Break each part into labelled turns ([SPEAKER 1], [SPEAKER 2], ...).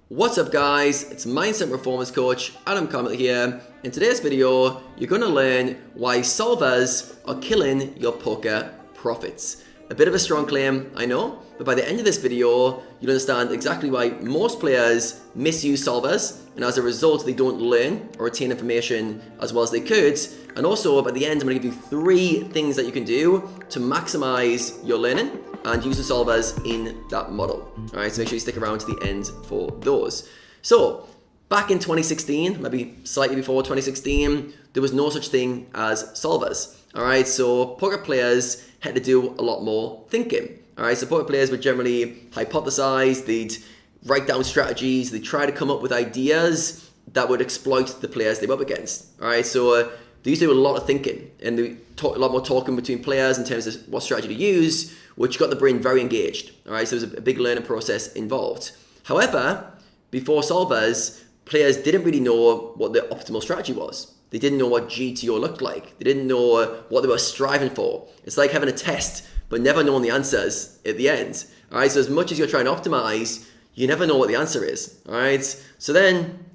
[SPEAKER 1] What's up guys, it's Mindset Performance Coach Adam Carmichael here. In today's video, you're going to learn why solvers are killing your poker profits. A bit of a strong claim, I know, but by the end of this video, you'll understand exactly why most players misuse solvers, and as a result, they don't learn or retain information as well as they could. And also, by the end, I'm going to give you 3 things that you can do to maximize your learning and use the solvers in that model. All right, so make sure you stick around to the end for those. So, back in 2016, maybe slightly before 2016, there was no such thing as solvers. All right, so poker players had to do a lot more thinking. All right, so poker players would generally hypothesize, they'd write down strategies, they try to come up with ideas that would exploit the players they were up against. All right, so they used to do a lot of thinking, and they talk a lot more talking between players in terms of what strategy to use, which got the brain very engaged. All right, so there's a big learning process involved. However, before solvers, players didn't really know what the optimal strategy was. They didn't know what GTO looked like. They didn't know what they were striving for. It's like having a test, but never knowing the answers at the end. All right, so as much as you're trying to optimize, you never know what the answer is. All right, so then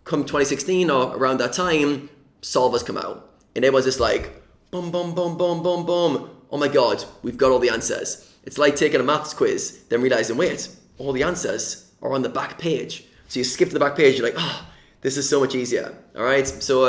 [SPEAKER 1] come 2016 or around that time, solvers come out, and everyone's just like, boom, boom, boom, boom, boom, boom. Oh my God, we've got all the answers. It's like taking a maths quiz, then realizing, wait, all the answers are on the back page. So you skip to the back page, you're like, oh, this is so much easier. All right, so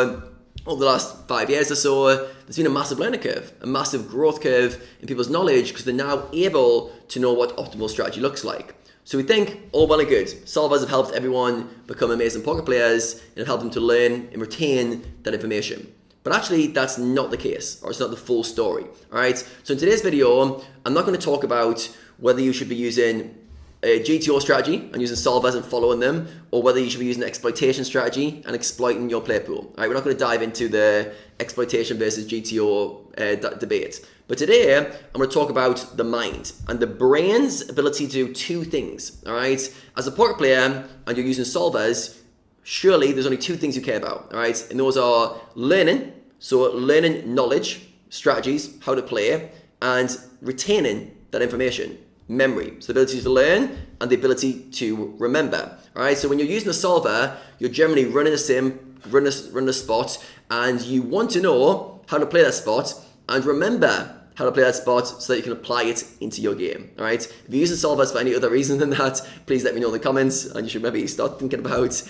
[SPEAKER 1] over the last 5 years or so, there's been a massive learning curve, a massive growth curve in people's knowledge because they're now able to know what optimal strategy looks like. So we think, all well and good, solvers have helped everyone become amazing poker players and have helped them to learn and retain that information. But actually, that's not the case, or it's not the full story, all right? So in today's video, I'm not going to talk about whether you should be using a GTO strategy and using solvers and following them, or whether you should be using an exploitation strategy and exploiting your player pool. All right, we're not going to dive into the exploitation versus GTO debate. But today, I'm going to talk about the mind and the brain's ability to do 2 things, all right? As a poker player and you're using solvers, surely there's only 2 things you care about, all right? And those are learning, so learning knowledge, strategies, how to play, and retaining that information, memory, so the ability to learn and the ability to remember, all right? So when you're using a solver, you're generally running a sim, running a spot, and you want to know how to play that spot and remember how to play that spot so that you can apply it into your game, all right? If you're using solvers for any other reason than that, please let me know in the comments, and you should maybe start thinking about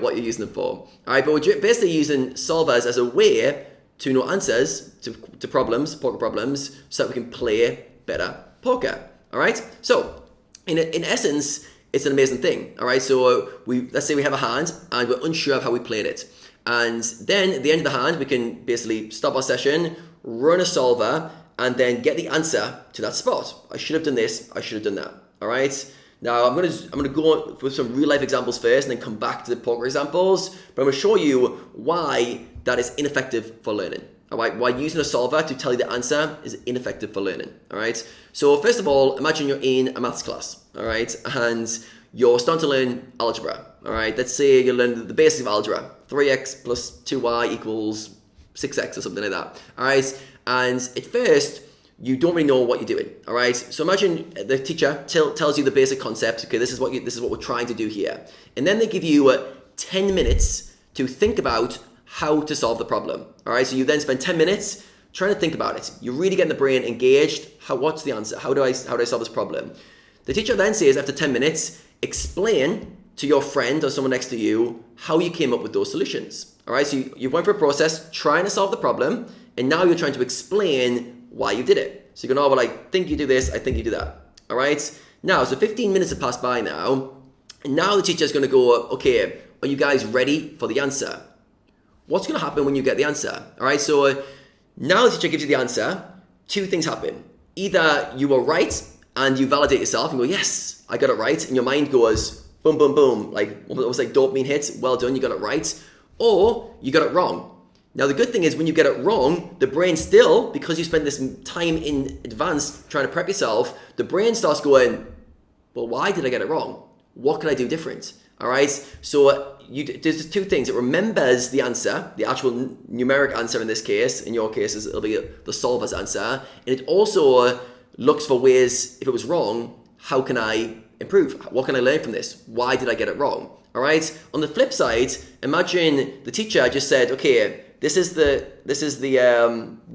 [SPEAKER 1] what you're using them for. All right, but we're basically using solvers as a way to know answers to problems, poker problems, so that we can play better poker, all right? So, in essence, it's an amazing thing, all right? So, let's say we have a hand, and we're unsure of how we played it. And then, at the end of the hand, we can basically stop our session, run a solver, and then get the answer to that spot. I should have done this, I should have done that, all right? Now, I'm gonna go with some real life examples first and then come back to the poker examples, but I'm gonna show you why that is ineffective for learning, all right? Why using a solver to tell you the answer is ineffective for learning, all right? So first of all, imagine you're in a maths class, all right? And you're starting to learn algebra, all right? Let's say you learn the basics of algebra, 3x plus 2y equals 6x or something like that, all right? And at first, you don't really know what you're doing, all right? So imagine the teacher tells you the basic concept. Okay, this is what we're trying to do here, and then they give you 10 minutes to think about how to solve the problem, all right? So you then spend 10 minutes trying to think about it. You're really getting the brain engaged. What's the answer? How do I solve this problem? The teacher then says after 10 minutes, explain to your friend or someone next to you how you came up with those solutions, all right? So you went through a process trying to solve the problem, and now you're trying to explain why you did it. So you go, oh, well, I think you do this, I think you do that, all right? Now, so 15 minutes have passed by now, and now the teacher's gonna go, okay, are you guys ready for the answer? What's gonna happen when you get the answer, all right? So now the teacher gives you the answer, 2 things happen. Either you were right, and you validate yourself and go, yes, I got it right, and your mind goes, boom, boom, boom, like almost like dopamine hits, well done, you got it right, or you got it wrong. Now, the good thing is when you get it wrong, the brain still, because you spend this time in advance trying to prep yourself, the brain starts going, well, why did I get it wrong? What can I do different? All right, so there's 2 things. It remembers the answer, the actual numeric answer in this case. In your case, it'll be the solver's answer. And it also looks for ways, if it was wrong, how can I improve? What can I learn from this? Why did I get it wrong? All right. On the flip side, imagine the teacher just said, okay, this is the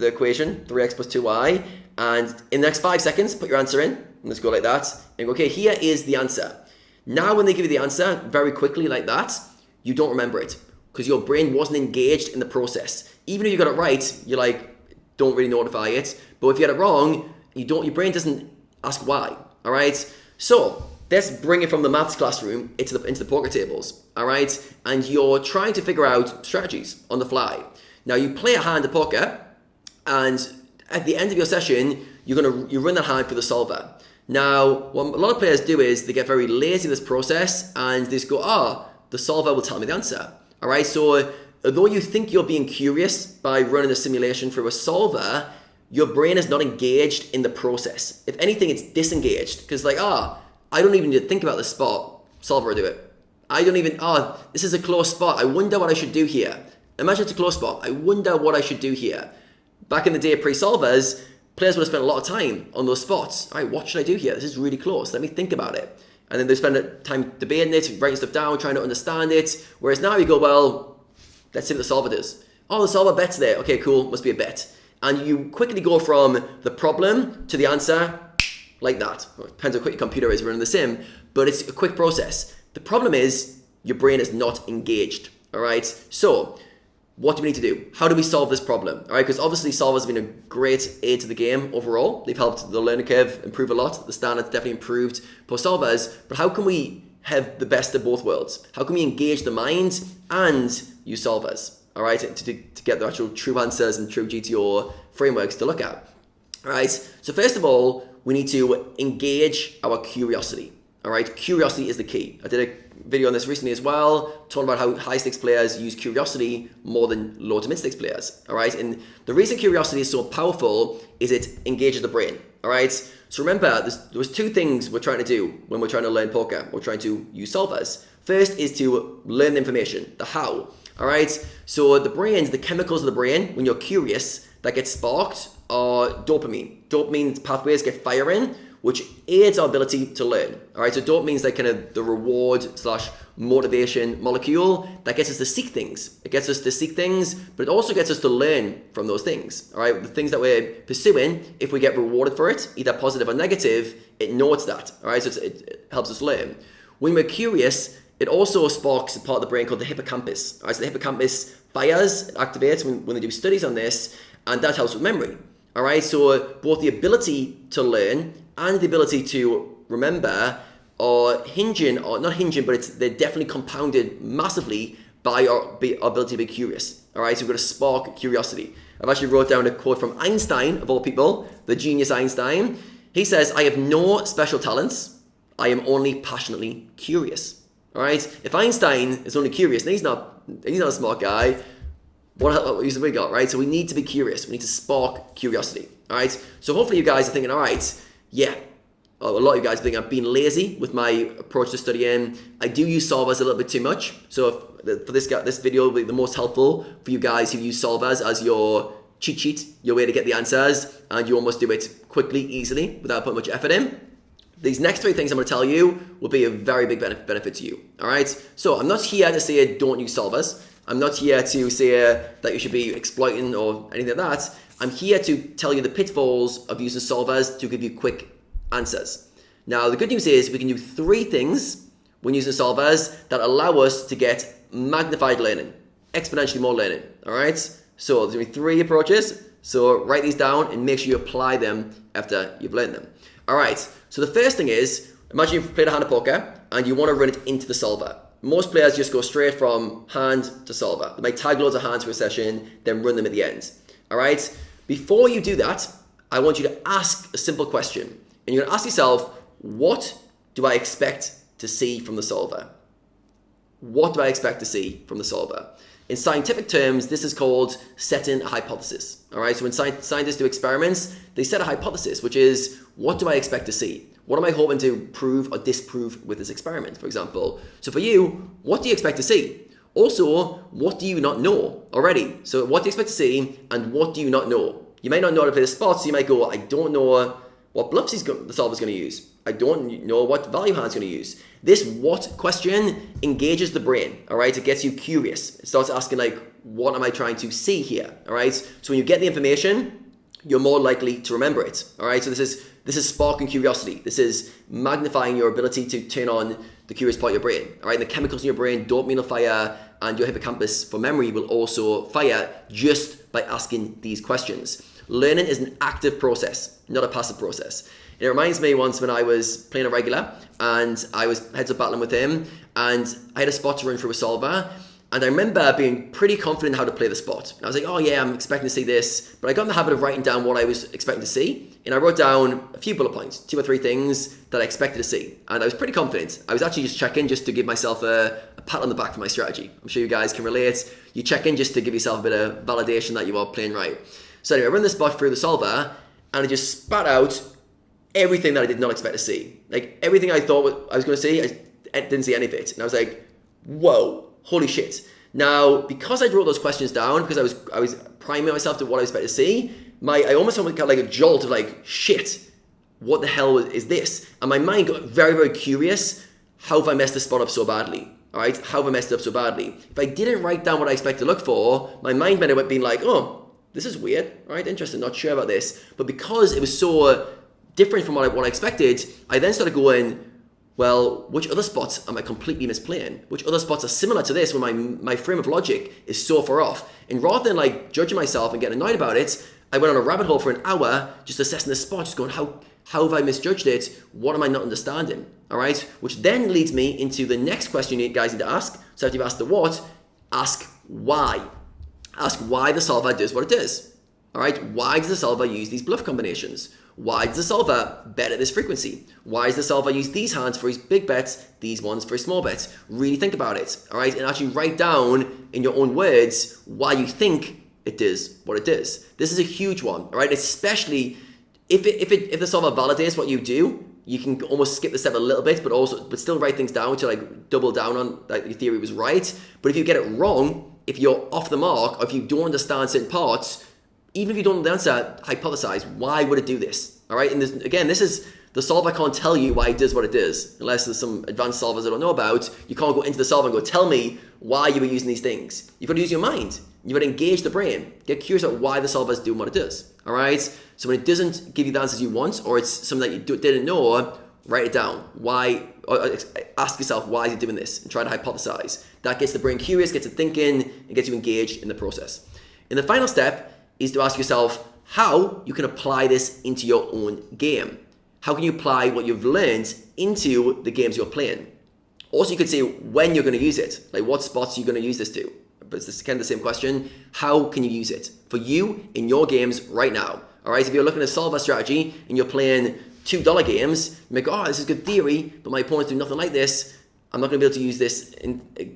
[SPEAKER 1] equation, 3x plus 2y, and in the next 5 seconds, put your answer in. And let's go like that. And go, okay, here is the answer. Now, when they give you the answer very quickly like that, you don't remember it because your brain wasn't engaged in the process. Even if you got it right, you're like, don't really notify it. But if you get it wrong, your brain doesn't ask why. All right. So let's bring it from the maths classroom into the poker tables. All right. And you're trying to figure out strategies on the fly. Now you play a hand of poker, and at the end of your session, you run that hand for the solver. Now, what a lot of players do is they get very lazy with this process and they just go, the solver will tell me the answer. All right. So although you think you're being curious by running a simulation through a solver, your brain is not engaged in the process. If anything, it's disengaged because like, I don't even need to think about this spot. Solver will do it. I don't even, this is a close spot. I wonder what I should do here. Imagine it's a close spot. I wonder what I should do here. Back in the day pre-solvers, players would have spent a lot of time on those spots. All right, what should I do here? This is really close. Let me think about it. And then they spend time debating it, writing stuff down, trying to understand it. Whereas now you go, well, let's see what the solver does. Oh, the solver bet's there. Okay, cool. Must be a bet. And you quickly go from the problem to the answer like that. Well, it depends how quick your computer is running the sim, but it's a quick process. The problem is your brain is not engaged. All right. So what do we need to do? How do we solve this problem? All right, because obviously solvers have been a great aid to the game overall. They've helped the learning curve improve a lot. The standard's definitely improved for solvers. But how can we have the best of both worlds? How can we engage the mind and use solvers? All right, to get the actual true answers and true GTO frameworks to look at. All right, so first of all, we need to engage our curiosity. All right, curiosity is the key. I did a video on this recently as well, talking about how high stakes players use curiosity more than low to mid stakes players. All right, and the reason curiosity is so powerful is it engages the brain. All right, so remember, there was two things we're trying to do when we're trying to learn poker. We're trying to use solvers. First is to learn the information, the how. All right, so the chemicals of the brain, when you're curious, that get sparked are dopamine. Dopamine pathways get firing, which aids our ability to learn. All right, so dopamine is like kind of the reward/motivation molecule that gets us to seek things. It gets us to seek things, but it also gets us to learn from those things. All right, the things that we're pursuing, if we get rewarded for it, either positive or negative, it notes that. All right, so it helps us learn. When we're curious, it also sparks a part of the brain called the hippocampus. All right, so the hippocampus fires, it activates when they do studies on this, and that helps with memory. All right, so both the ability to learn and the ability to remember are they're definitely compounded massively by our ability to be curious. All right, so we've got to spark curiosity. I've actually wrote down a quote from Einstein, of all people, the genius Einstein. He says, "I have no special talents. I am only passionately curious." All right, if Einstein is only curious, and he's not a smart guy, what use have we got, right? So we need to be curious. We need to spark curiosity. All right, so hopefully you guys are thinking, all right, yeah, a lot of you guys think I've been lazy with my approach to studying. I do use solvers a little bit too much. So for this video will be the most helpful for you guys who use solvers as your cheat sheet, your way to get the answers, and you almost do it quickly, easily, without putting much effort in. These next three things I'm going to tell you will be a very big benefit to you. All right. So I'm not here to say don't use solvers. I'm not here to say that you should be exploiting or anything like that. I'm here to tell you the pitfalls of using solvers to give you quick answers. Now, the good news is we can do three things when using solvers that allow us to get magnified learning, exponentially more learning. All right. So there's going to be three approaches. So write these down and make sure you apply them after you've learned them. All right. So the first thing is, imagine you've played a hand of poker and you want to run it into the solver. Most players just go straight from hand to solver. They might tag loads of hands for a session, then run them at the end. All right. Before you do that, I want you to ask a simple question. And you're going to ask yourself, what do I expect to see from the solver? What do I expect to see from the solver? In scientific terms, this is called setting a hypothesis. All right. So when scientists do experiments, they set a hypothesis, which is, what do I expect to see? What am I hoping to prove or disprove with this experiment, for example? So for you, what do you expect to see? Also, what do you not know already? So what do you expect to see and what do you not know? You may not know how to play the spots. So you might go, I don't know what bluffs the solver's going to use. I don't know what value hand's going to use. This what question engages the brain, all right? It gets you curious. It starts asking like, what am I trying to see here, all right? So when you get the information, you're more likely to remember it, all right? So this is sparking curiosity. This is magnifying your ability to turn on the curious part of your brain, all right? And the chemicals in your brain, dopamine will fire, and your hippocampus for memory will also fire just by asking these questions. Learning is an active process, not a passive process. It reminds me once when I was playing a regular and I was heads up battling with him and I had a spot to run through a solver, and I remember being pretty confident in how to play the spot. And I was like, oh yeah, I'm expecting to see this, but I got in the habit of writing down what I was expecting to see, and I wrote down a few bullet points, 2 or 3 things that I expected to see, and I was pretty confident. I was actually just checking just to give myself a pat on the back for my strategy. I'm sure you guys can relate. You check in just to give yourself a bit of validation that you are playing right. So anyway, I run this spot through the solver, and I just spat out everything that I did not expect to see. Like everything I thought I was going to see, I didn't see any of it. And I was like, whoa, holy shit. Now, because I wrote those questions down, because I was priming myself to what I was expected to see, I almost got like a jolt of like, shit, what the hell is this? And my mind got very, very curious. How have I messed this spot up so badly? All right, how have I messed it up so badly? If I didn't write down what I expect to look for, my mind might have been like, oh, this is weird, all right, interesting, not sure about this. But because it was so different from what I expected, I then started going, well, which other spots am I completely misplaying? Which other spots are similar to this when my frame of logic is so far off? And rather than like judging myself and getting annoyed about it, I went on a rabbit hole for an hour just assessing this spot, just going, how have I misjudged it? What am I not understanding? All right, which then leads me into the next question you guys need to ask. So after you've asked the what, ask why. Ask why the solver does what it does. All right, why does the solver use these bluff combinations? Why does the solver bet at this frequency? Why does the solver use these hands for his big bets, these ones for his small bets? Really think about it, all right? And actually write down in your own words why you think it does what it does. This is a huge one, all right? Especially if the solver validates what you do, you can almost skip the step a little bit, but still write things down to like double down on like your theory was right. But if you get it wrong, if you're off the mark, or if you don't understand certain parts, even if you don't know the answer, hypothesize, why would it do this? All right, and this is the solver can't tell you why it does what it does, unless there's some advanced solvers I don't know about. You can't go into the solver and go, tell me why you were using these things. You've got to use your mind. You've got to engage the brain. Get curious about why the solver is doing what it does. All right, so when it doesn't give you the answers you want, or it's something that you didn't know, write it down. Why? Or ask yourself, why is it doing this? And try to hypothesize. That gets the brain curious, gets it thinking, and gets you engaged in the process. And the final step is to ask yourself how you can apply this into your own game. How can you apply what you've learned into the games you're playing? Also, you could say when you're going to use it. Like what spots are you going to use this to? But it's kind of the same question. How can you use it for you in your games right now? All right, if you're looking at a solver strategy and you're playing $2 games, you might go, oh, this is good theory, but my opponents do nothing like this. I'm not going to be able to use this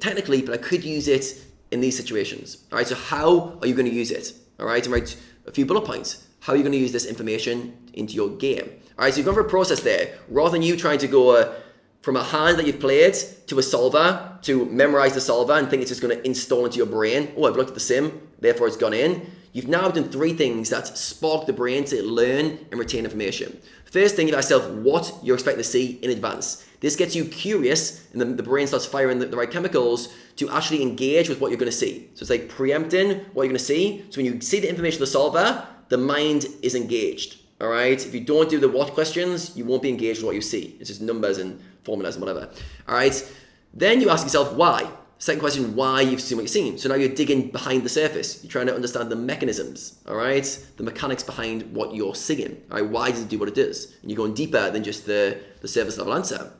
[SPEAKER 1] technically, but I could use it in these situations. All right, so how are you going to use it? All right, and write a few bullet points. How are you going to use this information into your game? All right, so you've gone through a process there. Rather than you trying to go from a hand that you've played to a solver, to memorize the solver and think it's just going to install into your brain. Oh, I've looked at the sim, therefore it's gone in. You've now done 3 things that spark the brain to learn and retain information. First thing, you ask yourself what you're expecting to see in advance. This gets you curious, and the brain starts firing the right chemicals to actually engage with what you're going to see. So it's like preempting what you're going to see. So when you see the information of the solver, the mind is engaged. All right. If you don't do the what questions, you won't be engaged with what you see. It's just numbers and formulas and whatever. All right. Then you ask yourself why. Second question, why you've seen what you've seen. So now you're digging behind the surface. You're trying to understand the mechanisms, all right? The mechanics behind what you're seeing, all right? Why does it do what it does? And you're going deeper than just the surface level answer.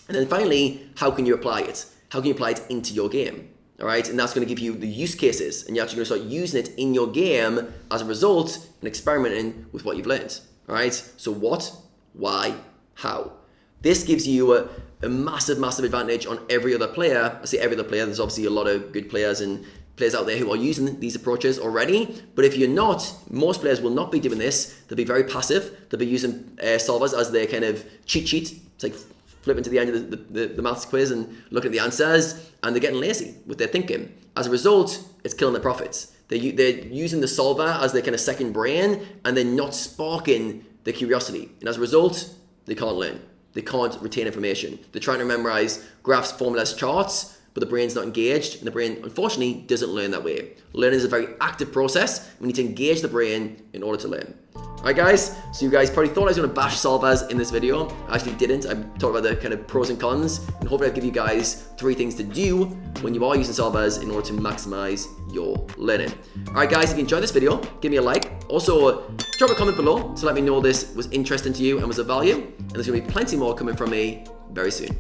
[SPEAKER 1] And then finally, how can you apply it? How can you apply it into your game, all right? And that's going to give you the use cases, and you're actually going to start using it in your game as a result and experimenting with what you've learned, all right? So what, why, how? This gives you a massive, massive advantage on every other player. I say every other player, there's obviously a lot of good players and players out there who are using these approaches already. But if you're not, most players will not be doing this. They'll be very passive. They'll be using solvers as their kind of cheat sheet. It's like flipping to the end of the maths quiz and looking at the answers, and they're getting lazy with their thinking. As a result, it's killing their profits. They're using the solver as their kind of second brain, and they're not sparking their curiosity. And as a result, they can't learn. They can't retain information. They're trying to memorize graphs, formulas, charts, but the brain's not engaged, and the brain, unfortunately, doesn't learn that way. Learning is a very active process. We need to engage the brain in order to learn. Alright guys, so you guys probably thought I was going to bash solvers in this video. I actually didn't. I talked about the kind of pros and cons, and hopefully I'll give you guys 3 things to do when you are using solvers in order to maximize your learning. Alright guys, if you enjoyed this video, give me a like. Also, drop a comment below to let me know this was interesting to you and was of value. And there's going to be plenty more coming from me very soon.